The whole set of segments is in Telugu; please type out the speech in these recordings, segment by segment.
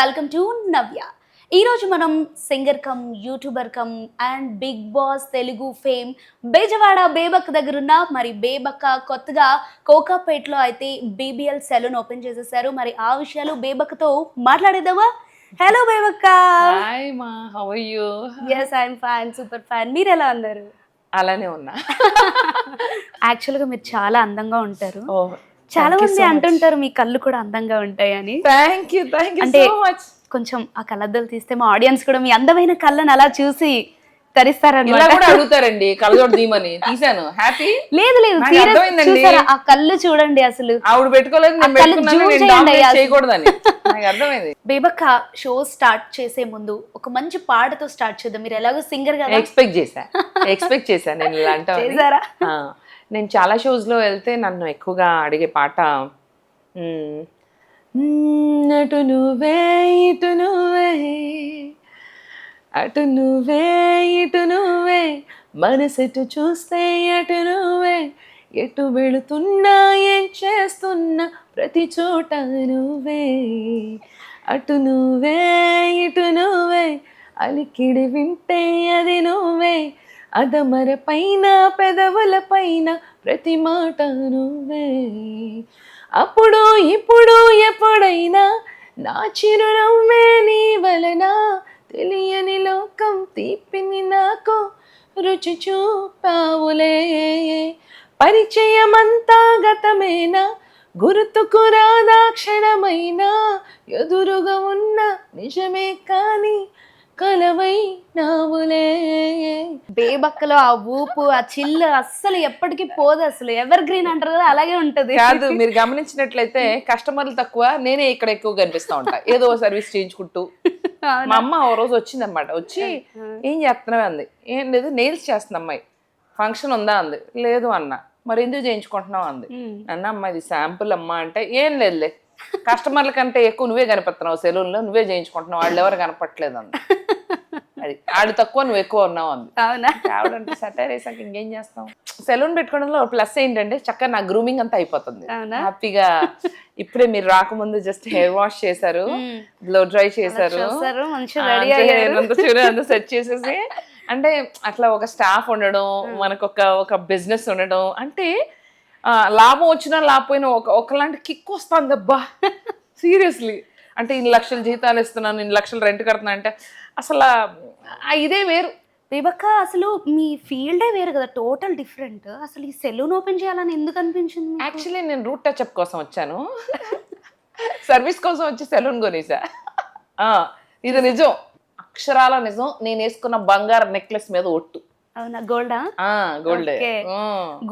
Welcome to Navya. ఈరోజు మనం singer cum YouTuber cum and Bigg Boss Telugu fame Bezawada Bebak దగ్గర ఉన్న మరి బేబక్క కొత్తగా కోకాపేట్లో అయితే బీబీఎల్ సెలూన్ ఓపెన్ చేసేసారు. మరి ఆ విషయాలు బేబక్కతో మాట్లాడేద్దామా? హలో బేబక్క. హాయ్ మా, how are you? Yes I'm fine, super fine. మీరు ఎలా ఉన్నారు? అలానే ఉన్నా. యాక్చువల్గా మీరు చాలా అందంగా ఉంటారు. ఓ, చాలా మంది అంటుంటారు మీ కళ్ళు కూడా అందంగా ఉంటాయని. థ్యాంక్ యూ అంటే సో మచ్. కొంచెం ఆ కళ్ళద్దాలు తీస్తే మా ఆడియన్స్ కూడా మీ అందమైన కళ్ళని అలా చూసి ఇలా తరిస్తారన్నమాట. కూడా అడుగుతారండి కళ్ళజోడు తీయమని. తీసాను, హ్యాపీ. లేదు లేదు, నాకు serious అర్థమైందండి. చూసారా? ఆ కళ్ళు చూడండి అసలు. ఆవిడ పెట్టుకోలేదు, నేను ఆ కళ్ళు పెట్టుకున్నాను, zoom నేను చేయండి dominate అసలు. చేయకూడదని. నాకు అర్థమైంది. బేబక్క షో స్టార్ట్ చేసే ముందు ఒక మంచి పాటతో స్టార్ట్ చేద్దాం. మీరు ఎలాగో సింగర్ కదా. ఎక్స్పెక్ట్ చేశా నేను ఇలా అంటావని. చేశారా? నేను చాలా షోస్ లో వెళ్తే నన్ను ఎక్కువగా అడిగే పాట అటు నువ్వే ఇటు నువ్వే, అటు నువ్వే ఇటు నువ్వే, మనసెటు చూస్తే అటు నువ్వే, ఎటు వెళుతున్నా ఏం చేస్తున్నా ప్రతి చోట నువ్వే, అటు నువ్వే ఇటు నువ్వే, అలికిడి వింటే అది నువ్వే, అదమర పైన పెదవుల పైన ప్రతి మాట నువ్వే, అప్పుడు ఇప్పుడు ఎప్పుడైనా నా చిరునవ్వే నీ వలన, తెలియని లోకం తీపిని నాకు రుచి చూపావులే, పరిచయమంతా గతమేనా, గుర్తుకు రాదా క్షణమైనా, ఎదురుగా ఉన్న నిజమే కానీ కలవై నావులే. బేబక్కలో ఆ ఊపు, ఆ చిల్లు అస్సలు ఎప్పటికీ పోదు. అసలు ఎవర్ గ్రీన్ అంటారు కదా, అలాగే ఉంటది. కాదు, మీరు గమనించినట్లయితే కస్టమర్లు తక్కువ, నేనే ఇక్కడ ఎక్కువ కనిపిస్తా ఉంటా, ఏదో సర్వీస్ చేయించుకుంటూ. మా అమ్మ ఓ రోజు వచ్చిందనమాట, వచ్చి ఏం చేస్తున్నావు అంది. ఏం లేదు, నెయిల్స్ చేస్తున్నా అమ్మాయి, ఫంక్షన్ ఉందా అంది. లేదు అన్న. మరి ఎందుకు చేయించుకుంటున్నావు అంది. అన్న అమ్మ ఇది శాంపుల్ అమ్మ అంటే, ఏం లేదులే, కస్టమర్ల కంటే ఎక్కువ నువ్వే కనిపిస్తున్నావు సెలూన్లో, నువ్వే చేయించుకుంటున్నావు, వాళ్ళు ఎవరు కనపట్లేదు అంది. అది ఆడు తక్కువ నువ్వు ఎక్కువ ఉన్నావు అంది. అవునా? ఆవిడంటే సటైర్ వేసాక ఇంకేం చేస్తాం. సెలూన్ పెట్టుకోవడంలో ప్లస్ ఏంటంటే చక్కగా నా గ్రూమింగ్ అంతా అయిపోతుంది హ్యాపీగా. ఇప్పుడే మీరు రాకముందు జస్ట్ హెయిర్ వాష్ చేశారు, బ్లో డ్రై చేశారు, సెట్ చేసేసి, అంటే అట్లా ఒక స్టాఫ్ ఉండడం, మనకు ఒక బిజినెస్ ఉండడం, అంటే లాభం వచ్చినా లేకపోయినా ఒకలాంటి కిక్ వస్తుంది అబ్బా, సీరియస్లీ. అంటే ఇన్ని లక్షల జీతాలు ఇస్తున్నాను, ఇన్ని లక్షలు రెంట్ కడుతున్నా అంటే అసలు ఇదే వేరు. బేబక్క అసలు మీ ఫీల్డే వేరు కదా, టోటల్ డిఫరెంట్. అసలు ఈ సెలూన్ ఓపెన్ చేయాలని ఎందుకు అనిపించింది? యాక్చువల్లీ నేను రూట్ టచ్అప్ కోసం వచ్చాను, సర్వీస్ కోసం వచ్చి సెలూన్ కొనేసా. ఇది నిజం, అక్షరాల నిజం. నేను వేసుకున్న బంగారు నెక్లెస్ మీద ఒట్టు. అవునా? గోల్డా? గోల్డ్.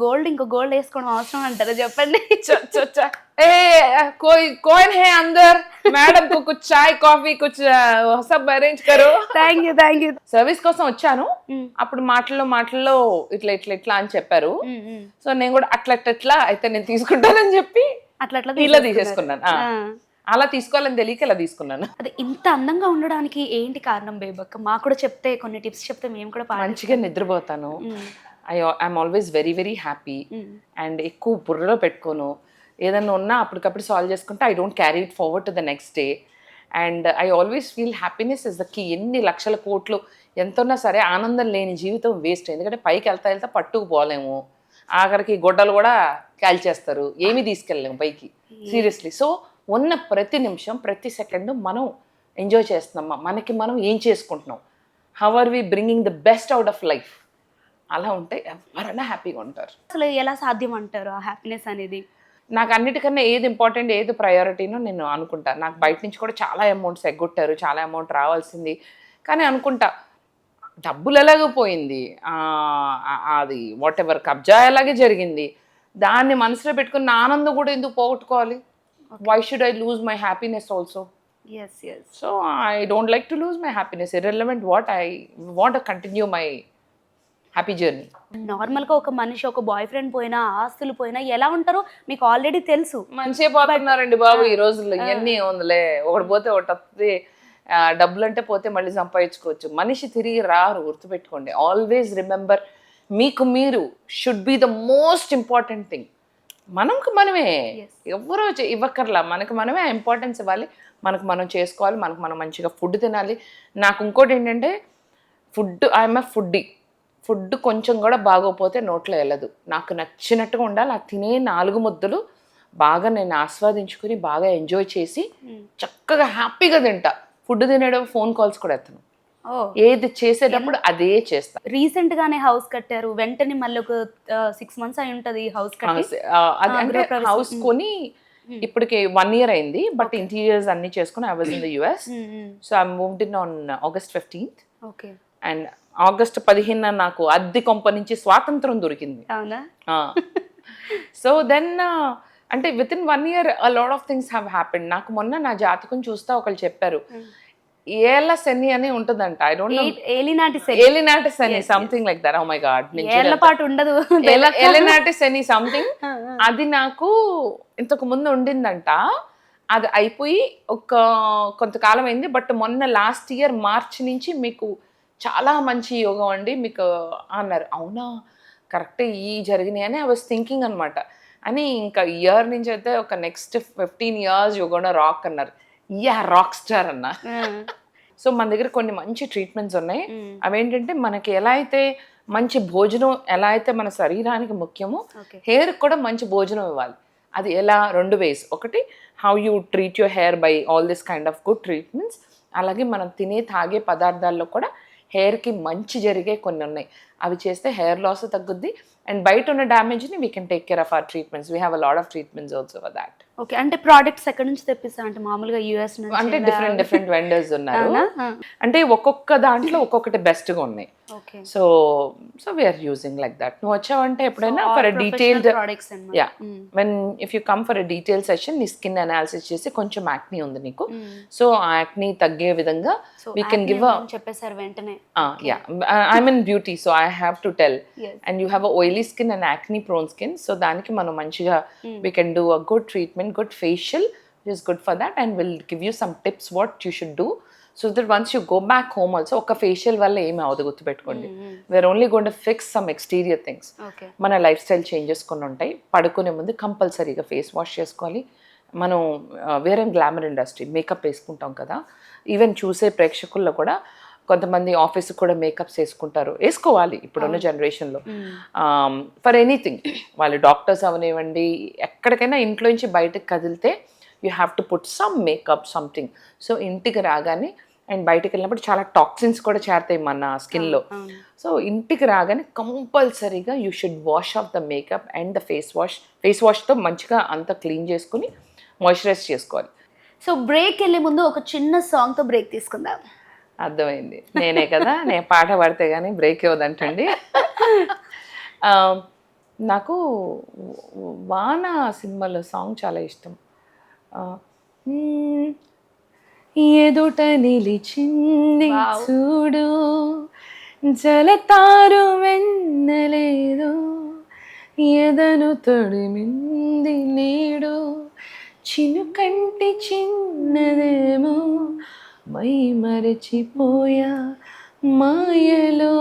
గోల్డ్ ఇంకో గోల్డ్ వేసుకోవడం అవసరం అంటారా చెప్పండి? कौन है अंदर, मैडम को कुछ चाय कॉफी कुछ सब अरेंज करो. Thank you. సర్వీస్ కోసం వచ్చాను. అప్పుడు మాటల్లో ఇట్లా అని చెప్పారు. సో నేను కూడా అట్లా అయితే నేను తీసుకుంటానని చెప్పి అట్లా ఇలా తీసేసుకున్నాను. అలా తీసుకోవాలని తెలియక ఇలా తీసుకున్నాను. అది ఇంత అందంగా ఉండడానికి ఏంటి కారణం బేబక్క? మాకు కూడా చెప్తే, కొన్ని టిప్స్ చెప్తే మేము కూడా మంచిగా నిద్రపోతాను. I'm always very very happy. And ఎక్కువ బుర్రలో పెట్టుకోను, ఏదన్నా ఉన్నా అప్పటికప్పుడు సాల్వ్ చేసుకుంటే I don't carry it forward to the next day. And I always feel happiness is the key. ఎన్ని లక్షల కోట్లు ఎంతున్నా సరే ఆనందం లేని జీవితం వేస్ట్. ఎందుకంటే పైకి వెళ్తా పట్టుకుపోలేము, ఆఖరికి గొడ్డలు కూడా కాల్చేస్తారు, ఏమీ తీసుకెళ్ళలేము పైకి, సీరియస్లీ. సో ఉన్న ప్రతి నిమిషం ప్రతి సెకండ్ మనం ఎంజాయ్ చేస్తున్నామా, మనకి మనం ఏం చేసుకుంటున్నాం, how are we bringing the best out of life, అలా ఉంటే ఎవరైనా హ్యాపీగా ఉంటారు. అసలు ఎలా సాధ్యం అంటారు ఆ హ్యాపీనెస్ అనేది? నాకు అన్నిటికన్నా ఏది ఇంపార్టెంట్, ఏది ప్రయారిటీనో నేను అనుకుంటా. నాకు బయట నుంచి కూడా చాలా అమౌంట్స్ ఎగ్గొట్టారు, చాలా అమౌంట్ రావాల్సింది, కానీ అనుకుంటా డబ్బులు ఎలాగో పోయింది, అది వాట్ ఎవర్ కబ్జా ఎలాగే జరిగింది, దాన్ని మనసులో పెట్టుకుని నా ఆనందం కూడా ఎందుకు పోగొట్టుకోవాలి? Why should I lose my happiness also? Yes. So I don't like to lose my happiness. Irrelevant what, I want to continue my happy journey. నార్మల్గా ఒక మనిషి, ఒక బాయ్ ఫ్రెండ్ పోయినా, ఆస్తులు పోయినా ఎలా ఉంటారో మీకు ఆల్రెడీ తెలుసు. మంచిగా పోతున్నారండి బాబు ఈ రోజుల్లో. ఇవన్నీ ఉందిలే, ఒకటి పోతే ఒకటి వస్తుంది. డబ్బులు అంటే పోతే మళ్ళీ సంపాదించుకోవచ్చు, మనిషి తిరిగి రారు, గుర్తుపెట్టుకోండి. ఆల్వేస్ రిమెంబర్, మీకు మీరు should be the most important thing. మనకు మనమే, ఎవరో ఇవ్వక్కర్లా, మనకు మనమే ఇంపార్టెన్స్ ఇవ్వాలి, మనకు మనం చేసుకోవాలి, మనకు మనం మంచిగా ఫుడ్ తినాలి. నాకు ఇంకోటి ఏంటంటే ఐఎమ్ ఎ ఫుడ్ కొంచెం కూడా బాగోపోతే నోట్లో వెళ్ళదు. నాకు నచ్చినట్టుగా ఉండాలి. ఆ తినే 4 ముద్దలు బాగా నేను ఆస్వాదించుకుని బాగా ఎంజాయ్ చేసి చక్కగా హ్యాపీగా తింటా. ఫుడ్ తినేటప్పుడు ఫోన్ కాల్స్ కూడా ఎత్తను. ఏది చేసేటప్పుడు అదే చేస్తా. రీసెంట్ గానే హౌస్ కట్టారు, వెంటనే మళ్ళీ ఒక 6 months అయి ఉంటది హౌస్ కట్టి. అంటే హౌస్ కొని ఇప్పటికి 1 year అయింది. బట్ ఇంటీరియర్స్ అన్ని చేసుకుని I was in the US. So I moved in on August 15th. Okay. And August 15 నాకు అద్దె కొంప నుంచి స్వాతంత్రం దొరికింది. అవునా? సో దెన్ అంటే with in 1 year a lot of things have happened. నాకు మొన్న నా జాతకం చూస్తే ఒకళ్ళు చెప్పారు, ఏళ్ళ శని అని ఉంటుందంట. ఐ డోంట్ నో, ఏలినాటి శని something like that. Oh my God, ఏళ్ళ పాటు ఉండదు, ఏలినాటి శని సంథింగ్. అది నాకు ఇంతకు ముందు ఉండిందంట. అది అయిపోయి కొంతకాలం అయింది. బట్ మొన్న లాస్ట్ ఇయర్ మార్చ్ నుంచి మీకు చాలా మంచి యోగం అండి మీకు అన్నారు. అవునా, కరెక్ట్, ఈ జరిగినాయి అని ఐ వాజ్ థింకింగ్ అనమాట. అని ఇంకా ఇయర్ నుంచి అయితే ఒక next 15 years you gonna rock అన్నారు. రాక్ స్టార్ అన్న. సో మన దగ్గర కొన్ని మంచి ట్రీట్మెంట్స్ ఉన్నాయి. అవేంటంటే మనకి ఎలా అయితే మంచి భోజనం ఎలా అయితే మన శరీరానికి ముఖ్యమో, హెయిర్ కూడా మంచి భోజనం ఇవ్వాలి. అది ఎలా? 2 ways. ఒకటి, how you treat your hair by all this kind of good treatments. అలాగే మనం తినే తాగే పదార్థాల్లో కూడా హెయిర్కి మంచి జరిగే కొన్ని ఉన్నాయి. అవి చేస్తే హెయిర్ లాస్ తగ్గుద్ది. అండ్ బయట ఉన్న డ్యామేజ్ని we can take care of our treatments. We have a lot of treatments also for that. Okay. అంటే ప్రోడక్ట్స్ ఎక్కడి నుంచి తెప్పిస్తా? అంటే మామూలుగా US నుంచి అంటే డిఫరెంట్ వెండర్స్ ఉన్నారు. అంటే ఒక్కొక్క దాంట్లో ఒక్కొక్కటి బెస్ట్గా ఉన్నాయి. So we're using like that. నువ్వు వచ్చావంటే ఎప్పుడైనా for a detailed, yeah, when if you come for a detail session, నీ స్కిన్ అనాలిసిస్ చేసి కొంచెం యాక్నీ ఉంది నీకు, సో ఆ యాక్నీ తగ్గే విధంగా వీ కెన్ గివ్ చెప్పేసారు వెంటనే. Yeah, I mean beauty, so I have to tell. And you have a oily skin and acne prone skin. So దానికి మనం మంచిగా we can do a good treatment, good facial, which is good for that, and we'll give you some tips what you should do, so that once you go back home also oka facial valla emi avadu guttu pettukondi. We're only going to fix some exterior things. Mana lifestyle changes కొన్ని ఉంటాయి. పడుకునే ముందు కంపల్సరీగా ఫేస్ వాష్ చేసుకోవాలి. మనం వేరే గ్లామర్ ఇండస్ట్రీ మేకప్ వేసుకుంటాం కదా, ఈవెన్ చూసే ప్రేక్షకుల్లో కూడా కొంతమంది ఆఫీస్కి కూడా మేకప్స్ వేసుకోవాలి ఇప్పుడున్న జనరేషన్లో. ఫర్ ఎనీథింగ్, వాళ్ళు డాక్టర్స్ అవనివ్వండి, ఎక్కడికైనా ఇంట్లో నుంచి బయటకు కదిలితే you have to put some makeup something. So ఇంటికి రాగానే అండ్ బయటకు వెళ్ళినప్పుడు చాలా టాక్సిన్స్ కూడా చేరతాయి మన స్కిన్లో. సో ఇంటికి రాగానే కంపల్సరీగా you should wash off the makeup and the face వాష్తో మంచిగా అంతా క్లీన్ చేసుకుని మాయిశ్చరైజ్ చేసుకోవాలి. సో బ్రేక్ వెళ్ళే ముందు ఒక చిన్న సాంగ్తో బ్రేక్ తీసుకుందాం. అర్థమైంది, నేనే కదా, నేను పాట పాడితే కానీ బ్రేక్ ఇవ్వదంటండి. నాకు వాన సినిమాలో సాంగ్ చాలా ఇష్టం. ఎదుట నిలిచింది చూడు, జలతారు వెన్నలేదు, ఎదను తొడిమింది నేడు, చినుకంటి చిన్నదేమో, మై మరచిపోయా మాయలో,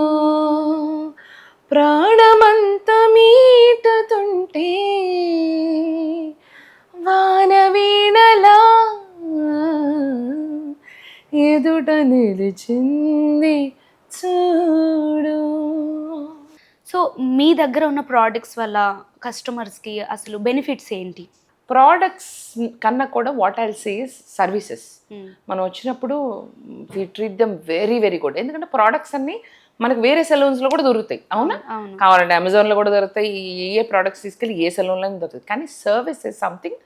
ప్రాణమంత మీటతుంటే వాన వీణలా ఎదుట నిలిచింది చూడు. సో మీ దగ్గర ఉన్న ప్రోడక్ట్స్ వల్ల కస్టమర్స్కి అసలు బెనిఫిట్స్ ఏంటి? ప్రోడక్ట్స్ కన్నా కూడా what I'll say is services. మనం వచ్చినప్పుడు we treat them very very good. ఎందుకంటే ప్రోడక్ట్స్ అన్నీ మనకు వేరే సెలూన్స్లో కూడా దొరుకుతాయి. అవునా, కావాలంటే అమెజాన్లో కూడా దొరుకుతాయి. ఏ ప్రోడక్ట్స్ తీసుకెళ్ళి ఏ సెలూన్లో దొరుకుతాయి. కానీ service is something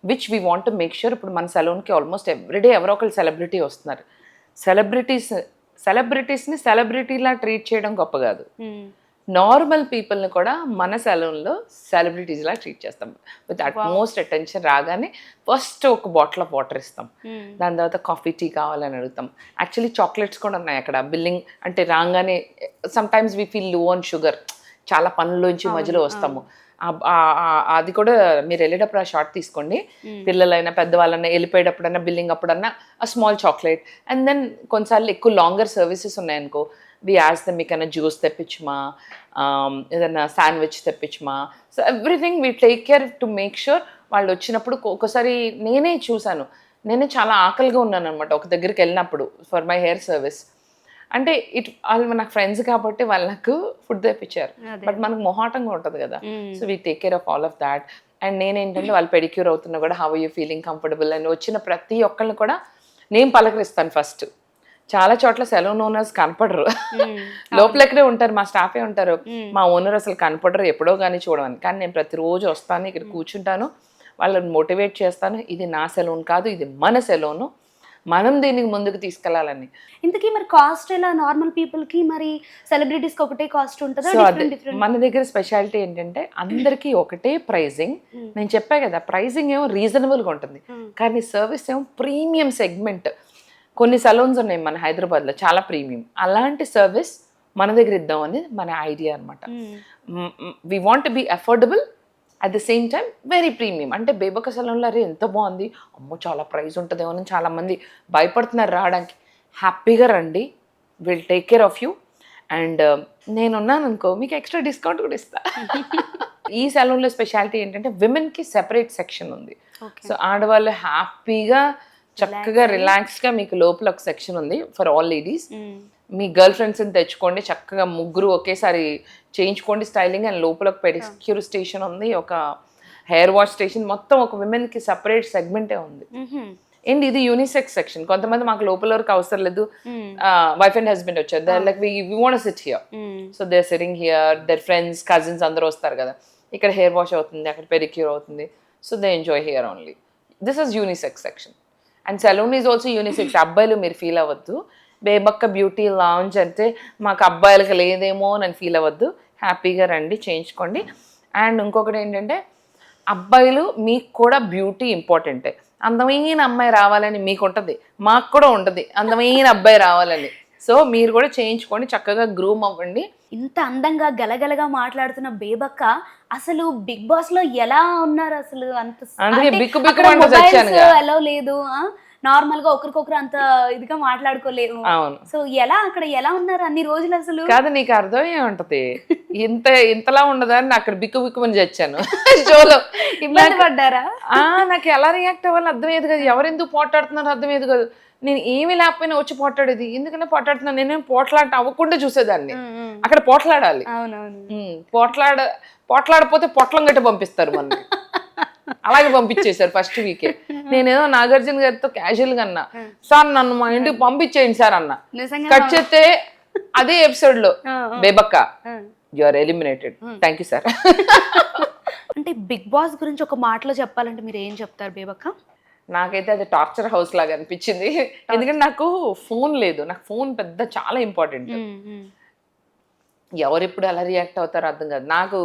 which we want to make sure. ఇప్పుడు మన సెలూన్కి ఆల్మోస్ట్ ఎవ్రీడే ఎవరో ఒకరు సెలబ్రిటీ వస్తున్నారు. సెలబ్రిటీస్ని సెలబ్రిటీలా ట్రీట్ చేయడం గొప్ప కాదు. నార్మల్ పీపుల్ని కూడా మన సెలూన్లో సెలబ్రిటీస్లా ట్రీట్ చేస్తాం. With utmost attention. రాగానే ఫస్ట్ ఒక బాటిల్ ఆఫ్ వాటర్ ఇస్తాం, దాని తర్వాత కాఫీ టీ కావాలని అడుగుతాం. యాక్చువల్లీ చాక్లెట్స్ కూడా ఉన్నాయి అక్కడ. బిల్లింగ్ అంటే రాగానే సమ్ టైమ్స్ వీ ఫీల్ లో ఆన్ షుగర్, చాలా పనుల్లోంచి మధ్యలో వస్తాము. అది కూడా మీరు వెళ్ళేటప్పుడు ఆ షార్ట్ తీసుకోండి. పిల్లలైనా పెద్దవాళ్ళైనా వెళ్ళిపోయేటప్పుడన్నా బిల్లింగ్ అప్పుడన్నా ఆ స్మాల్ చాక్లెట్. అండ్ దెన్ కొన్నిసార్లు ఎక్కువ లాంగర్ సర్వీసెస్ ఉన్నాయనుకో, వి యాస్ దెమ్ మీకైనా జ్యూస్ తెప్పించమా, ఏదైనా శాండ్విచ్ తెప్పించమా. So everything we take care to make sure వాళ్ళు వచ్చినప్పుడు. ఒక్కోసారి నేనే చూశాను, నేను చాలా ఆకలిగా ఉన్నాను అనమాట ఒక దగ్గరికి వెళ్ళినప్పుడు ఫర్ మై హెయిర్ సర్వీస్. అంటే వాళ్ళు నాకు ఫ్రెండ్స్ కాబట్టి వాళ్ళు నాకు ఫుడ్ తెప్పించారు. బట్ మనకు మొహాటంగా ఉంటుంది కదా, so we take care of all of that. And నేనేంటంటే వాళ్ళు పెడిక్యూర్ అవుతున్నా కూడా హౌ యూ ఫీలింగ్ కంఫర్టబుల్ అని వచ్చిన ప్రతి ఒక్కళ్ళని కూడా నేను పలకరిస్తాను ఫస్ట్. చాలా చోట్ల సెలూన్ ఓనర్స్ కనపడరు, లోపల ఎక్కడే ఉంటారు, మా స్టాఫే ఉంటారు, మా ఓనర్ అసలు కనపడరు ఎప్పుడో కానీ చూడమని. కానీ నేను ప్రతిరోజు వస్తాను, ఇక్కడ కూర్చుంటాను, వాళ్ళని మోటివేట్ చేస్తాను, ఇది నా సెలూన్ కాదు, ఇది మన సెలూను, మనం దీనికి ముందుకు తీసుకెళ్లాలని. ఇంతకీ మరి కాస్ట్ ఎలా నార్మల్ పీపుల్ కి మరి సెలబ్రిటీస్ కి ఒకటే కాస్ట్ ఉంటుందా? సో అదే మన దగ్గర స్పెషాలిటీ ఏంటంటే అందరికీ ఒకటే ప్రైజింగ్. నేను చెప్పా కదా, ప్రైజింగ్ ఏమో రీజనబుల్గా ఉంటుంది, కానీ సర్వీస్ ఏమో ప్రీమియం సెగ్మెంట్. కొన్ని సలూన్స్ ఉన్నాయి మన హైదరాబాద్లో చాలా ప్రీమియం, అలాంటి సర్వీస్ మన దగ్గర ఇద్దామని మన ఐడియా అనమాట. We want be affordable at the same time very premium. అంటే బేబక్క సలూన్లో అరే ఎంత బాగుంది, అమ్మో చాలా ప్రైస్ ఉంటుందేమో అని చాలామంది భయపడుతున్నారు రావడానికి. హ్యాపీగా రండి, will take care of you. And నేనున్నాను అనుకో మీకు ఎక్స్ట్రా డిస్కౌంట్ కూడా ఇస్తా. ఈ సలూన్లో స్పెషాలిటీ ఏంటంటే విమెన్కి సెపరేట్ సెక్షన్ ఉంది. సో ఆడవాళ్ళు హ్యాపీగా చక్కగా రిలాక్స్గా మీకు లోపల ఒక సెక్షన్ ఉంది for all ladies. Me girl ఫ్రెండ్స్ని తెచ్చుకోండి, చక్కగా ముగ్గురు ఒకేసారి చేయించుకోండి స్టైలింగ్. అండ్ లోపల ఒక పెడిక్యూర్ స్టేషన్ ఉంది, ఒక హెయిర్ వాష్ స్టేషన్, మొత్తం ఒక విమెన్కి సపరేట్ సెగ్మెంటే ఉంది. అండ్ ఇది యూనిసెక్స్ సెక్షన్. కొంతమంది మాకు లోపల వరకు అవసరం లేదు, వైఫ్ అండ్ హస్బెండ్ వచ్చారు, they like we want sit here, so they are sitting here, their friends cousins అందరూ వస్తారు కదా, ఇక్కడ హెయిర్ వాష్ అవుతుంది, అక్కడ పెడిక్యూర్ అవుతుంది, so they enjoy here only. This is unisex section. And salon is also unisex. అబ్బాయిలు మీరు ఫీల్ అవ్వద్దు, బేబక్క బ్యూటీ లాంజ్ అంటే మాకు అబ్బాయిలకు లేదేమో అని ఫీల్ అవ్వద్దు, హ్యాపీగా రండి చేయించుకోండి. అండ్ ఇంకొకటి ఏంటంటే అబ్బాయిలు మీకు కూడా బ్యూటీ ఇంపార్టెంటే. అందమైన అమ్మాయి రావాలని మీకు ఉంటుంది, మాకు కూడా ఉంటుంది అందమైన అబ్బాయి రావాలని. సో మీరు కూడా చేయించుకోండి, చక్కగా గ్రూమ్ అవ్వండి. ఇంత అందంగా గలగలగా మాట్లాడుతున్న బేబక్క అసలు బిగ్ బాస్ లో ఎలా ఉన్నారు అసలు? ఎలా లేదు, నార్మల్ గా ఒకరికొకరు అంత ఇదిగా మాట్లాడుకోలేము. సో ఎలా అక్కడ ఎలా ఉన్నారు అన్ని రోజులు అసలు? కాదు నీకు అర్థమయ్యే ఉంటది, ఇంతలా ఉండదని అక్కడ బిక్కు బిక్కుమని చచ్చాను షోలో. ఇబ్బంది పడ్డారా? నాకు ఎలా రియాక్ట్ అవ్వాలని అర్థమయ్యేది కదా, ఎవరెందుకు పోట్లాడుతున్నారు అర్థమయ్యేది కదా. నేను ఏమి లేకపోయినా వచ్చి పోట్లాడేది, ఎందుకంటే పోట్లాడుతున్నాను, నేనేం పోట్లాట అవ్వకుండా చూసేదాన్ని. అక్కడ పోట్లాడాలి, పోట్లాడపోతే పొట్లం గట్టి పంపిస్తారు మన. అలాగే పంపించేశారు ఫస్ట్ వీకే. నేనేదో నాగార్జున గారితో క్యాజువల్ గా అన్నా, సార్ నన్ను మా ఇంటికి పంపించేయండి సార్ అన్న. కట్ చేస్తే అదే ఎపిసోడ్ లో Bebakka you are eliminated, thank you sir. అంటే బిగ్ బాస్ గురించి ఒక మాటలో చెప్పాలంటే మీరు ఏం చెప్తారు బేబక్క? నాకైతే అది టార్చర్ హౌస్ లాగా అనిపించింది, ఎందుకంటే నాకు ఫోన్ లేదు, నాకు ఫోన్ పెద్ద చాలా ఇంపార్టెంట్. ఎవరెప్పుడు ఎలా రియాక్ట్ అవుతారో అర్థం కాదు నాకు.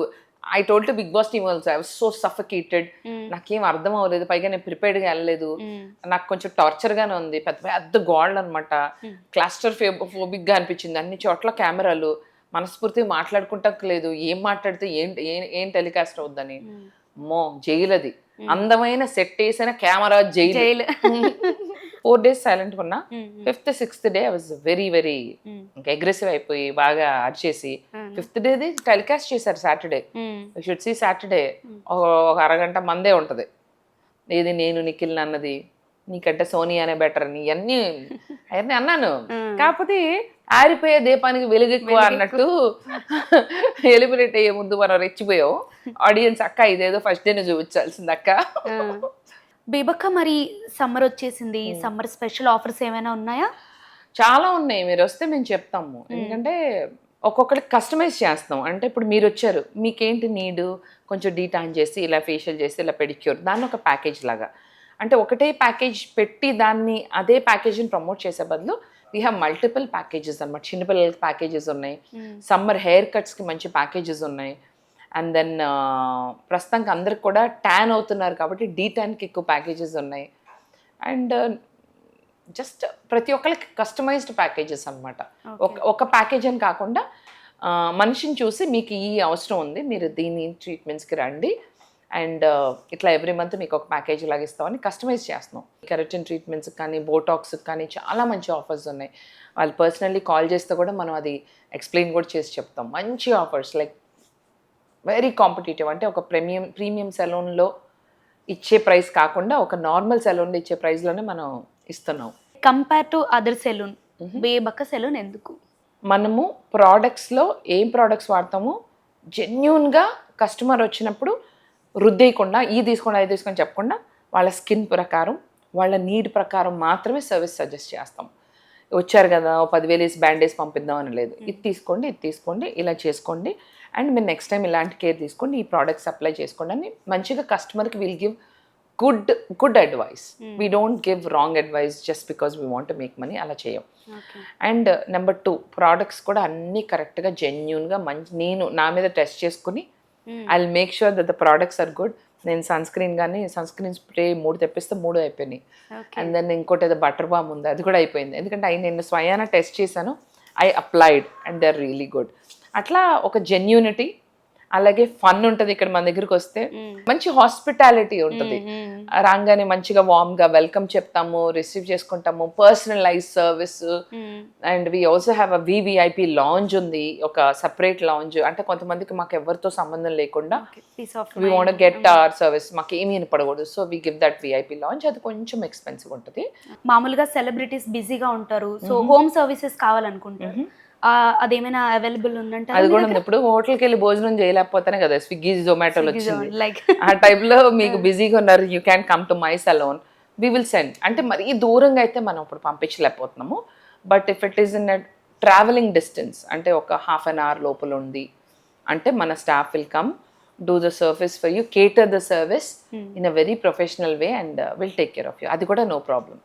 I told to Bigg Boss team also I was so suffocated, నాకేం అర్థం అవ్వలేదు, పైగా నేను ప్రిపేర్డ్గా వెళ్ళలేదు, నాకు కొంచెం టార్చర్గానే ఉంది, పెద్ద పెద్ద గోడలు అనమాట, క్లాస్టర్ ఫోబిక్గా అనిపించింది, అన్ని చోట్ల కెమెరాలు, మనస్ఫూర్తిగా మాట్లాడుకుంటలేదు, ఏం మాట్లాడితే ఏం టెలికాస్ట్ అవుద్దని. మో జైలు అది, అందమైన సెట్ వేసిన కెమెరా జైలు. 4 days సైలెంట్ ఉన్నా, 5th 6th day I was very very ఇంకా అగ్రెసివ్ అయిపోయి బాగా అరిచేసి 5th day టెలికాస్ట్ చేశారు Saturday. You should see Saturday ఒక అరగంట మందే ఉంటది, ఏది నేను నిఖిల్ అన్నది, నీకంటే సోనియానే బెటర్ అని ఇవన్నీ అవన్నీ అన్నాను. కాకపోతే ఆరిపోయే దీపానికి వెలుగు ఎక్కువ అన్నట్టు ఎలిమినేట్ అయ్యే ముందు మనం రెచ్చిపోయావు. ఆడియన్స్ అక్క ఇదేదో ఫస్ట్ డేనే చూపించాల్సింది అక్క. బేబక్క మరి సమ్మర్ వచ్చేసింది, సమ్మర్ స్పెషల్ ఆఫర్స్ ఏమైనా ఉన్నాయా? చాలా ఉన్నాయి, మీరు వస్తే మేము చెప్తాము. ఎందుకంటే ఒక్కొక్కరికి కస్టమైజ్ చేస్తాం. అంటే ఇప్పుడు మీరు వచ్చారు, మీకేంటి నీడు, కొంచెం డీటాన్ చేసి ఇలా ఫేషియల్ చేసి ఇలా పెడిక్యూర్, దాన్ని ఒక ప్యాకేజ్ లాగా. అంటే ఒకటే ప్యాకేజ్ పెట్టి దాన్ని అదే ప్యాకేజ్ని ప్రమోట్ చేసే బదులు వీ హ్యావ్ మల్టిపుల్ ప్యాకేజెస్ అనమాట. చిన్నపిల్లలకి ప్యాకేజెస్ ఉన్నాయి, సమ్మర్ హెయిర్ కట్స్కి మంచి ప్యాకేజెస్ ఉన్నాయి. అండ్ దెన్ ప్రస్తుతానికి అందరికి కూడా ట్యాన్ అవుతున్నారు కాబట్టి డీటాన్కి ఎక్కువ ప్యాకేజెస్ ఉన్నాయి. అండ్ జస్ట్ ప్రతి ఒక్కరికి కస్టమైజ్డ్ ప్యాకేజెస్ అనమాట. ఒక ప్యాకేజ్ అని కాకుండా మనిషిని చూసి మీకు ఈ అవసరం ఉంది, మీరు దీని ట్రీట్మెంట్స్కి రండి, అండ్ ఇట్లా ఎవ్రీ మంత్ మీకు ఒక ప్యాకేజ్ లాగా ఇస్తామని కస్టమైజ్ చేస్తున్నాం. కెరటిన్ ట్రీట్మెంట్స్కి కానీ బోటాక్స్కి కానీ చాలా మంచి ఆఫర్స్ ఉన్నాయి. వాళ్ళు పర్సనల్లీ కాల్ చేస్తే కూడా మనం అది ఎక్స్ప్లెయిన్ కూడా చేసి చెప్తాం. మంచి ఆఫర్స్, లైక్ వెరీ కాంపిటేటివ్. అంటే ఒక ప్రీమియం సెలూన్లో ఇచ్చే ప్రైస్ కాకుండా ఒక నార్మల్ సెలూన్ ఇచ్చే ప్రైస్లోనే మనం ఇస్తున్నాం. Compare to other salon Bebakka salon ఎందుకు? మనము ప్రోడక్ట్స్లో ఏం ప్రోడక్ట్స్ వాడతామో జెన్యూన్గా కస్టమర్ వచ్చినప్పుడు రుద్దేయకుండా ఇది తీసుకోండి అది తీసుకొని చెప్పకుండా వాళ్ళ స్కిన్ ప్రకారం వాళ్ళ నీడ్ ప్రకారం మాత్రమే సర్వీస్ సజెస్ట్ చేస్తాం. వచ్చారు కదా 10,000 వేసి బ్యాండేజ్ పంపిద్దాం అని లేదు. ఇది తీసుకోండి ఇలా చేసుకోండి అండ్ మీరు నెక్స్ట్ టైం ఇలాంటి కేర్ తీసుకోండి, ఈ ప్రోడక్ట్స్ అప్లై చేసుకోండి అని మంచిగా కస్టమర్కి will give good advice. We don't give wrong advice just because we want make money, అలా చేయం. అండ్ నెంబర్ 2 ప్రోడక్ట్స్ కూడా అన్నీ కరెక్ట్గా జెన్యూన్గా నేను నా మీద టెస్ట్ చేసుకుని I will make sure that the products are good. నేను సన్ స్క్రీన్ స్ప్రే 3 తెప్పిస్తే 3 అయిపోయినాయి. అండ్ దెన్ ఇంకోటి ఏదో బటర్ బామ్ ఉంది, అది కూడా అయిపోయింది. ఎందుకంటే నేను స్వయాన టెస్ట్ చేశాను, I applied and they are really good. అట్లా ఒక జెన్యూనిటీ, అలాగే ఫన్ ఉంటుంది. ఇక్కడ మన దగ్గరికి వస్తే మంచి హాస్పిటాలిటీ ఉంటుంది. రాగానే మంచిగా వార్మ్గా వెల్కమ్ చెప్తాము, రిసీవ్ చేసుకుంటాము, personalize service. And we also have a VVIP lounge ఉంది, ఒక సపరేట్ లాంజ్. అంటే కొంతమందికి మాకు ఎవరితో సంబంధం లేకుండా we want get our service, మాకు ఏమీ వినపడకూడదు, so we give that VIP lounge. అది కొంచెం ఎక్స్పెన్సివ్ ఉంటుంది. మామూలుగా సెలబ్రిటీస్ బిజీగా ఉంటారు, సో హోమ్ సర్వీసెస్ కావాలనుకుంటారు, అదేమైనా అవైలబుల్ ఉందంటే? అది కూడా ఉంది. ఇప్పుడు హోటల్కి వెళ్ళి భోజనం చేయలేకపోతేనే కదా స్విగ్గీ జొమాటోలో వచ్చింది. లైక్ ఆ టైంలో మీకు బిజీగా ఉన్నారు, you can come to my salon, we will send. అంటే మరీ దూరంగా అయితే మనం ఇప్పుడు పంపించలేకపోతున్నాము. But if it is in a travelling distance, అంటే ఒక హాఫ్ అన్ అవర్ లోపల ఉంది అంటే మన staff will come, do the service for you, cater the service in a very professional way and will take care of you. అది కూడా నో ప్రాబ్లం.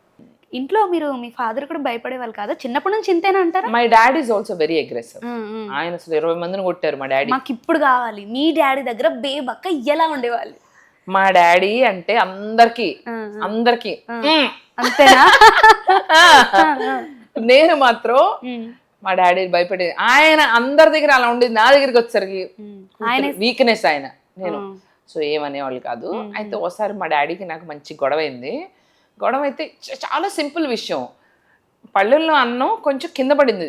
ఇంట్లో మీరు మీ ఫాదర్ కూడా భయపడేవాళ్ళు కాదా? చిన్నప్పటి నుంచి ఇంతేనా అంటారా? My dad is also very aggressive. ఆయన అసలు 20 మందిని కొట్టారు మా డాడీ. మాకు ఇప్పుడు కావాలి, మీ డాడీ దగ్గర బేబక్క ఎలా ఉండేవాళ్ళు? మా డాడీ అంటే అందరికి అంతేనా? నేను మాత్రం మా డాడీ భయపడేది. ఆయన అందరి దగ్గర అలా ఉండేది, నా దగ్గరికి వచ్చేసరికి వీక్నెస్ ఆయన. నేను సో ఏమనేవాళ్ళు కాదు. అయితే ఒకసారి మా డాడీకి నాకు మంచి గొడవ అయింది. గొడవ అయితే చాలా సింపుల్ విషయం. పళ్ళెల్లో అన్నం కొంచెం కింద పడింది,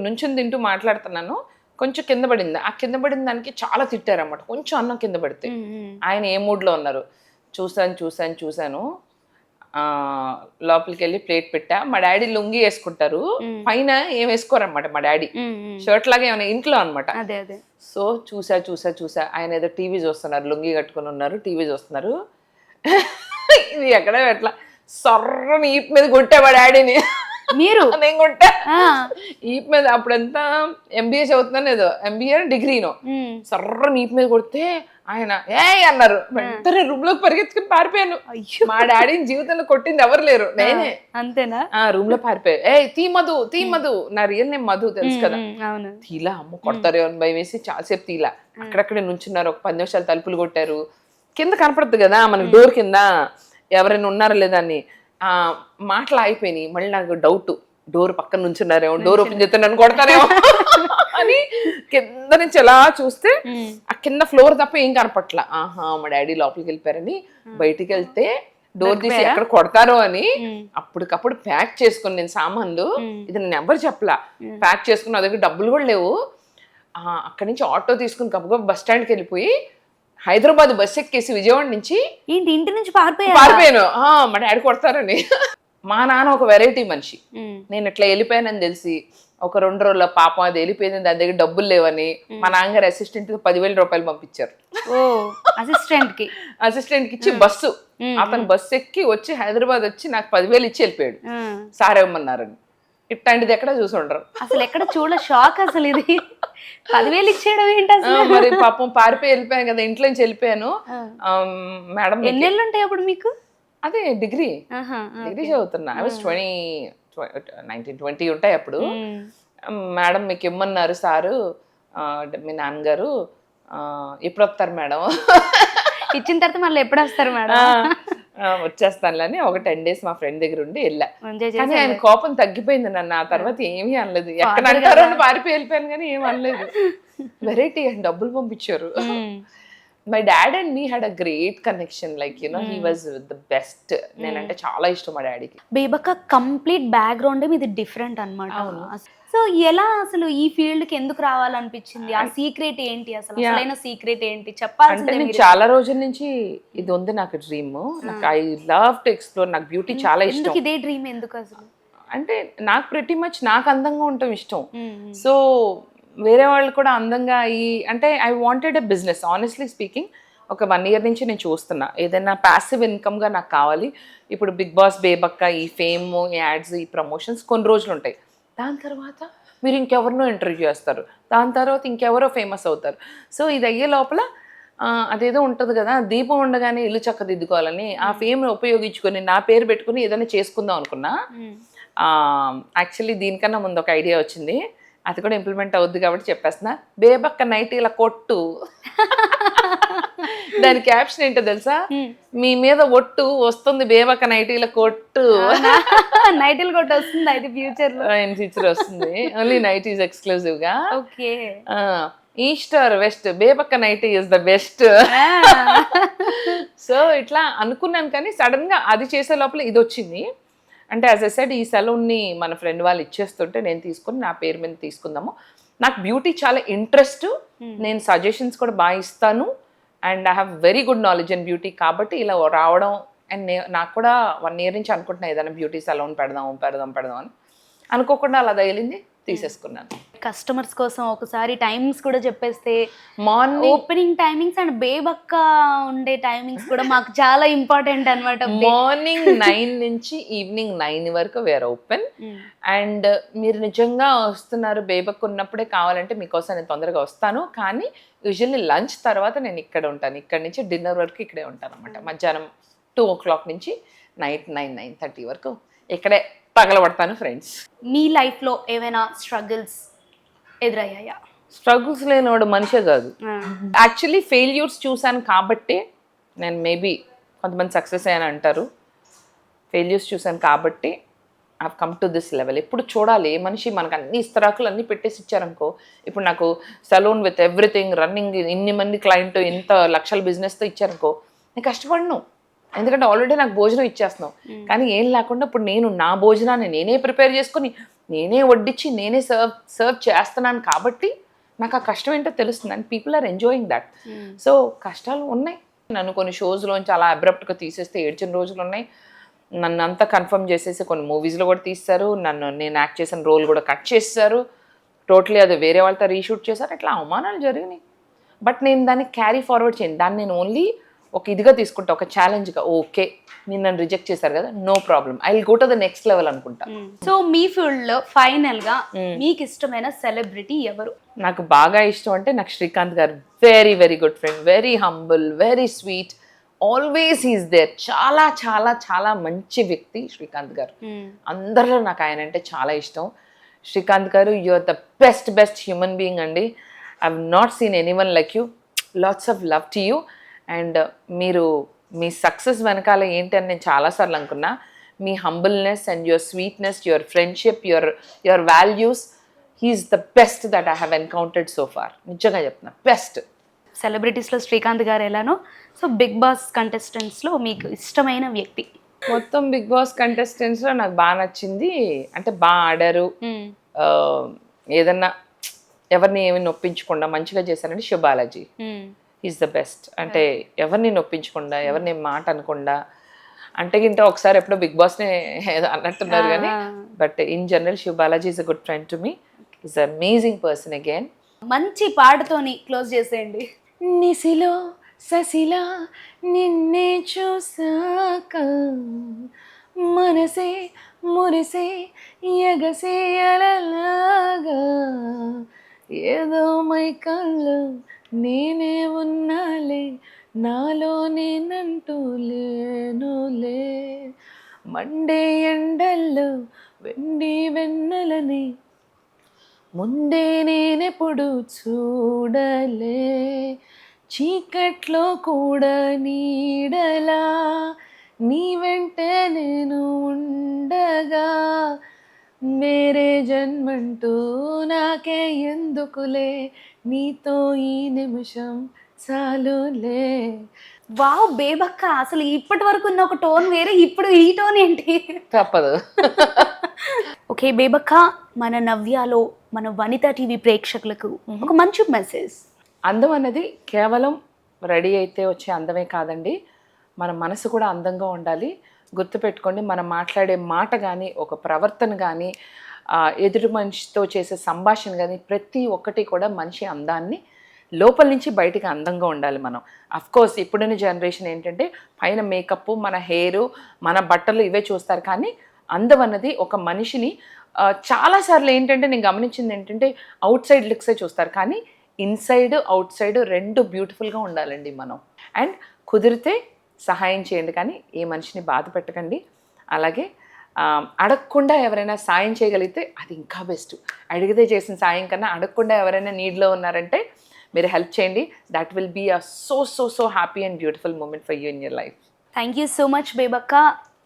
నుంచుని తింటూ మాట్లాడుతున్నాను, కొంచెం కింద పడింది. ఆ కింద పడిన దానికి చాలా తిట్టారన్నమాట, కొంచెం అన్నం కింద పడితే. ఆయన ఏ మూడ్లో ఉన్నారు చూశాను. లోపలికి వెళ్ళి ప్లేట్ పెట్టా. మా డాడీ లుంగి వేసుకుంటారు, పైన ఏం వేసుకోరన్నమాట. మా డాడీ షర్ట్ లాగా ఏమైనా ఇంట్లో అనమాట. సో చూసా ఆయన ఏదో టీవీ చూస్తున్నారు, లుంగి కట్టుకుని ఉన్నారు, టీవీ చూస్తున్నారు. ఇది ఎక్కడ ఎట్లా సర్రని ఈప్ మీద కొట్టా మా డాడీని. మీరు? నేను కొట్టా ఈప్ మీద. అప్పుడంతా ఎంబీఏ చదువుతున్నాను, ఏదో ఎంబీఏ డిగ్రీనో. సర్రని ఈప్ మీద కొడితే ఆయన ఏ అన్నారు. వెంటనే రూమ్ లోకి పరిగెత్తుకుని పారిపోయాను. మా డాడీని జీవితంలో కొట్టింది ఎవరు లేరు, నేనే. అంతేనా? రూమ్ లో పారిపోయా. తీ మధు, నా రియల్ నేమ్ మధు, తెలుసు కదా. తీలా, అమ్మ కొడతారేమో అని భయం వేసి చాలాసేపు తీలా. అక్కడక్కడే నుంచున్నారు. ఒక 10 నిమిషాలు తలుపులు కొట్టారు. కింద కనపడుతుంది కదా మనకి, డోర్ కింద ఎవరైనా ఉన్నారా లేదా అని. మాటలు అయిపోయినాయి. మళ్ళీ నాకు డౌట్, డోర్ పక్కన నుంచున్నారేమో, డోర్ ఓపెన్ చేస్తే నన్ను కొడతారేమో అని కింద నుంచి ఎలా చూస్తే ఆ కింద ఫ్లోర్ తప్ప ఏం కనపట్ల. మా డాడీ లోపలికి వెళ్ళిపోయారని బయటికి వెళ్తే డోర్ తీసి ఎక్కడ కొడతారో అని అప్పటికప్పుడు ప్యాక్ చేసుకుని నేను సామాన్లు, ఇది నేను ఎవరు చెప్పలా, ప్యాక్ చేసుకుని, నా దగ్గర డబ్బులు కూడా లేవు. అక్కడి నుంచి ఆటో తీసుకుని కప్పుగా బస్ స్టాండ్కి వెళ్ళిపోయి హైదరాబాద్ బస్ ఎక్కేసి విజయవాడ నుంచి ఇంటి నుంచి పారిపోయాను. మా డాడీ కొడతారని. మా నాన్న ఒక వెరైటీ మనిషి. నేను ఇట్లా వెళ్ళిపోయానని తెలిసి ఒక 2 రోజుల పాపం అది వెళ్ళిపోయింది, దాని దగ్గర డబ్బులు లేవని మా నాన్నగారు అసిస్టెంట్ 10,000 రూపాయలు పంపించారు. అసిస్టెంట్ కి ఇచ్చి బస్సు, అతను బస్సు ఎక్కి వచ్చి హైదరాబాద్ వచ్చి నాకు 10,000 ఇచ్చి వెళ్ళిపోయాడు. సార్ ఇవ్వమన్నారని. ఇట్లాంటిది ఎక్కడ చూసి ఉండరు అసలు, ఎక్కడ షాక్ అసలు. ఇది 10,000 ఇచ్చేయడం ఏంటి అసలు? మరి పాపం పారిపోయి వెళ్ళిపోయాను కదా, ఇంట్లో నుంచి వెళ్ళిపోయాను. మేడం ఎన్నేళ్ళు ఉంటాయి అప్పుడు మీకు? అదే డిగ్రీ చదువుతున్నా. ఐ వాజ్ 19-20 ఉంటాయి అప్పుడు. మేడం మీకు ఇమ్మన్నారు సారు, మీ నాన్నగారు, ఎప్పుడు వస్తారు మేడం? ఇచ్చిన తర్వాత మళ్ళీ ఎప్పుడు వస్తారు మేడం? వచ్చేస్తానులని ఒక 10 days మా ఫ్రెండ్ దగ్గర ఉండి వెళ్ళా. కానీ ఆయన కోపం తగ్గిపోయింది నన్ను. ఆ తర్వాత ఏమీ అనలేదు. ఎక్కడ అంటారో అని పారిపోయి వెళ్ళిపోయాను కానీ ఏం అనలేదు. వెరైటీ అండ్ డబ్బులు పంపించారు. My dad and me had a great connection. Like he was the best. నేనంటే చాలా ఇష్టం మా డాడీకి. బేబక్క కంప్లీట్ బ్యాక్గ్రౌండ్ మీది డిఫరెంట్ అనమాట. సో సో ఎలా అసలు ఈ ఫీల్డ్ కి ఎందుకు రావాలనిపించింది? ఆ సీక్రెట్ ఏంటి అసలు? అసలైన సీక్రెట్ ఏంటి? అంటే చెప్పాల్సిందే నేను మీరు. చాలా రోజుల నుంచి ఇది ఉంది నాకు డ్రీమ్. నాకు ఐ లవ్ టు ఎక్స్ప్లోర్. నాకు బ్యూటీ చాలా ఇష్టం. ఎందుకు ఇదే డ్రీమ్ ఎందుకు అసలు? అంటే నాకు pretty మచ్ నాకు అందంగా ఉండటం ఇష్టం. సో వేరే వాళ్ళు కూడా అందంగా అయ్యి అంటే I wanted a business. Honestly speaking ఒక 1 year నుంచి నేను చూస్తున్నా ఏదైనా ప్యాసివ్ ఇన్కమ్గా నాకు కావాలి. ఇప్పుడు బిగ్ బాస్ బేబక్క ఈ ఫేమ్ ఈ యాడ్స్ ఈ ప్రమోషన్స్ కొన్ని రోజులు ఉంటాయి. దాని తర్వాత మీరు ఇంకెవరినో ఇంటర్వ్యూ చేస్తారు. దాని తర్వాత ఇంకెవరో ఫేమస్ అవుతారు. సో ఇది అయ్యే లోపల అదేదో ఉంటుంది కదా, దీపం ఉండగానే ఇల్లు చక్కదిద్దుకోవాలని ఆ ఫేమ్ని ఉపయోగించుకొని నా పేరు పెట్టుకుని ఏదైనా చేసుకుందాం అనుకున్నా. యాక్చువల్లీ దీనికన్నా ముందు ఒక ఐడియా వచ్చింది, అది కూడా ఇంప్లిమెంట్ అవుద్ది కాబట్టి చెప్పేస్తున్నా. బేబక్క నైటీల కొట్టు. దాని క్యాప్షన్ ఏంటో తెలుసా? మీ మీద ఒట్టు వస్తుంది బేబక్క నైటీల కొట్టు. నైటిల్ కొట్టు వస్తుంది అయితే ఫ్యూచర్ లో. ఫ్యూచర్ వస్తుంది. ఓన్లీ నైటీస్ ఎక్స్క్లూజివ్ గా. Okay. East or west Bebakka nighty is the best. So ఇట్లా అనుకున్నాను కానీ సడన్ గా అది చేసే లోపల ఇది వచ్చింది. అంటే యాజ్ ఎ సెడ్ ఈ సెలూన్ని మన ఫ్రెండ్ వాళ్ళు ఇచ్చేస్తుంటే నేను తీసుకుని నా పేరు మీద తీసుకుందాము. నాకు బ్యూటీ చాలా ఇంట్రెస్ట్. నేను సజెషన్స్ కూడా బాగా ఇస్తాను. And I have very good knowledge in beauty. కాబట్టి ఇలా రావడం అండ్ నాకు కూడా 1 year నుంచి అనుకుంటున్నా ఏదైనా బ్యూటీ సెలూన్ పెడదాం అని. అనుకోకుండా అలా తగిలింది, తీసేసుకున్నాను. కస్టమర్స్ కోసం ఒకసారి టైమింగ్స్ కూడా చెప్పేస్తే. మార్నింగ్ ఓపెనింగ్ టైమింగ్స్ అండ్ బేబక్క ఉండే టైమింగ్స్ కూడా మాకు చాలా ఇంపార్టెంట్ అన్నమాట. మార్నింగ్ 9 నుంచి ఈవినింగ్ 9 వరకు వేర్ ఓపెన్. అండ్ మీరు నిజంగా వస్తున్నారు బేబక్ ఉన్నప్పుడే కావాలంటే మీకోసం నేను తొందరగా వస్తాను. కానీ యూజువల్లీ లంచ్ తర్వాత నేను ఇక్కడ ఉంటాను. ఇక్కడ నుంచి డిన్నర్ వరకు ఇక్కడే ఉంటాను అనమాట. మధ్యాహ్నం 2 o'clock నుంచి నైట్ 9-9:30 వరకు ఇక్కడే పగలబడతాను ఫ్రెండ్స్. మీ లైఫ్లో ఏమైనా స్ట్రగుల్స్ ఎదురయ్యాయా? స్ట్రగుల్స్ లేనివాడు మనిషే కాదు. యాక్చువల్లీ ఫెయిల్యూర్స్ చూశాను కాబట్టి నేను మేబీ కొంతమంది సక్సెస్ అయ్యాను అంటారు. ఫెయిల్యూర్స్ చూశాను కాబట్టి I come to this level. ఎప్పుడు చూడాలి ఏ మనిషి మనకు అన్ని ఇస్తరాకులు అన్నీ పెట్టేసి ఇచ్చారనుకో. ఇప్పుడు నాకు సలూన్ విత్ ఎవ్రీథింగ్ రన్నింగ్ ఇన్ని మంది క్లయింట్ ఇంత లక్షల బిజినెస్తో ఇచ్చారనుకో, నేను కష్టపడను. ఎందుకంటే ఆల్రెడీ నాకు భోజనం ఇచ్చేస్తున్నావు. కానీ ఏం లేకుండా ఇప్పుడు నేను నా భోజనాన్ని నేనే ప్రిపేర్ చేసుకుని నేనే వడ్డించి నేనే సర్వ్ చేస్తున్నాను కాబట్టి నాకు ఆ కష్టం ఏంటో తెలుస్తుంది. And people are enjoying that. So కష్టాలు ఉన్నాయి. నన్ను కొన్ని షోస్లోంచి అలా అబ్రప్ట్గా తీసేస్తే ఏడ్చిన రోజులు ఉన్నాయి. నన్ను అంతా కన్ఫర్మ్ చేసేసి కొన్ని మూవీస్లో కూడా తీస్తారు. నేను యాక్ట్ చేసిన రోల్ కూడా కట్ చేస్తారు. టోటలీ అది వేరే వాళ్ళతో రీషూట్ చేశారు. ఇట్లా అవమానాలు జరిగినాయి. బట్ నేను దాన్ని క్యారీ ఫార్వర్డ్ చేయను. దాన్ని నేను ఓన్లీ ఒక ఇదిగా తీసుకుంటా, ఒక ఛాలెంజ్గా. ఓకే నేను నన్ను రిజెక్ట్ చేశారు కదా, no problem, I will go to the next level అనుకుంటా. సో మీ ఫీల్డ్లో ఫైనల్గా మీకు ఇష్టమైన సెలబ్రిటీ ఎవరు? నాకు బాగా ఇష్టం అంటే నాకు Srikanth garu. Very very good friend, very humble, very sweet, always is there. చాలా చాలా చాలా మంచి వ్యక్తి శ్రీకాంత్ గారు. అందరిలో నాకు ఆయన అంటే చాలా ఇష్టం. శ్రీకాంత్ గారు, you are the best human being అండి. I have not seen anyone like you. Lots of love to you. And మీరు మీ సక్సెస్ వెనకాల ఏంటి అని నేను చాలాసార్లు అనుకున్నా. మీ humbleness and your sweetness, your friendship, your values, he is the best that I have encountered so far. నిజంగా చెప్తున్నా, బెస్ట్. సెలబ్రిటీస్లో శ్రీకాంత్ గారు ఎలానో, సో బిగ్ బాస్ కంటెస్టెంట్స్లో మీకు ఇష్టమైన వ్యక్తి? మొత్తం బిగ్ బాస్ కంటెస్టెంట్స్లో నాకు బాగా నచ్చింది అంటే బాగా ఆడారు, ఏదన్నా ఎవరిని ఏమి నొప్పించకుండా మంచిగా చేశారంటే శివబాలాజీ. Is the best. అంటే ఎవరిని నొప్పించకుండా, ఎవరిని మాట అనకుండా. అంటే గింటే ఒకసారి ఎప్పుడో బిగ్ బాస్ని ఏదో అన్నట్టున్నారు కానీ but in general Sivabalaji is a good friend to me. Is amazing person again. మంచి పాటతోని క్లోజ్ చేసేయండి. నిసిలో ససిలా నిన్నే చూసాక మనసే మురిసే ఎగసే అలలాగా ఏదో మైకల్లో నేనే ఉన్నాలే నాలో నేనంటూ లేనులే మండే ఎండల్లో వెండి వెన్నెలని ముందే నేనెప్పుడు చూడలే చీకట్లో కూడా నీడలా నీ వెంటే నేను ఉండగా వేరే జన్మంటూ నాకే ఎందుకులే నీతో ఈ నిమిషం చాలులే. వావ్ బేబక్క, అసలు ఇప్పటి వరకు ఉన్న ఒక టోన్ వేరే, ఇప్పుడు ఈ టోన్ ఏంటి? తప్పదు. ఓకే బేబక్క, మన నవ్యాలో మన వనిత టీవీ ప్రేక్షకులకు ఒక మంచి మెసేజ్. అందం అన్నది కేవలం రెడీ అయితే వచ్చే అందమే కాదండి, మన మనసు కూడా అందంగా ఉండాలి. గుర్తుపెట్టుకోండి, మనం మాట్లాడే మాట కానీ, ఒక ప్రవర్తన కానీ, ఎదుటి మనిషితో చేసే సంభాషణ కానీ, ప్రతి ఒక్కటి కూడా మనిషి అందాన్ని లోపల నుంచి బయటికి అందంగా ఉండాలి మనం. అఫ్కోర్స్ ఇప్పుడున్న జనరేషన్ ఏంటంటే పైన మేకప్, మన హెయిర్, మన బట్టలు ఇవే చూస్తారు. కానీ అందం అన్నది ఒక మనిషిని చాలాసార్లు ఏంటంటే నేను గమనించింది ఏంటంటే అవుట్ సైడ్ లుక్సే చూస్తారు, కానీ ఇన్సైడ్ అవుట్ సైడ్ రెండు బ్యూటిఫుల్గా ఉండాలండి మనం. అండ్ కుదిరితే సహాయం చేయండి, కానీ ఏ మనిషిని బాధ పెట్టకండి. అలాగే అడగకుండా ఎవరైనా సాయం చేయగలిగితే అది ఇంకా బెస్ట్. అడిగితే చేసిన సాయం కన్నా అడగకుండా ఎవరైనా నీడ్లో ఉన్నారంటే మీరు హెల్ప్ చేయండి. That will be a so happy and beautiful moment for you in your life. Thank you so much Bebakka.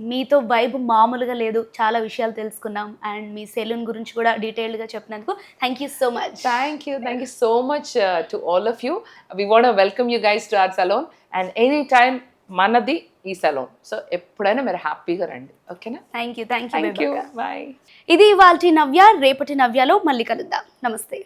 మీతో వైబ్ మామూలుగా లేదు, చాలా విషయాలు తెలుసుకున్నాం. అండ్ మీ సెలూన్ గురించి కూడా డీటెయిల్డ్గా చెప్పినందుకు thank you so much. Thank you so much to all of you. We want to welcome you guys to our salon, and anytime మనది ఈ సలోన్. సో ఎప్పుడైనా మీరు హ్యాపీగా రండి, ఓకేనా? Thank you thank you, bye. ఇది ఇవాల్టి నవ్య. రేపటి నవ్యలో మళ్ళీ కలుద్దాం. నమస్తే.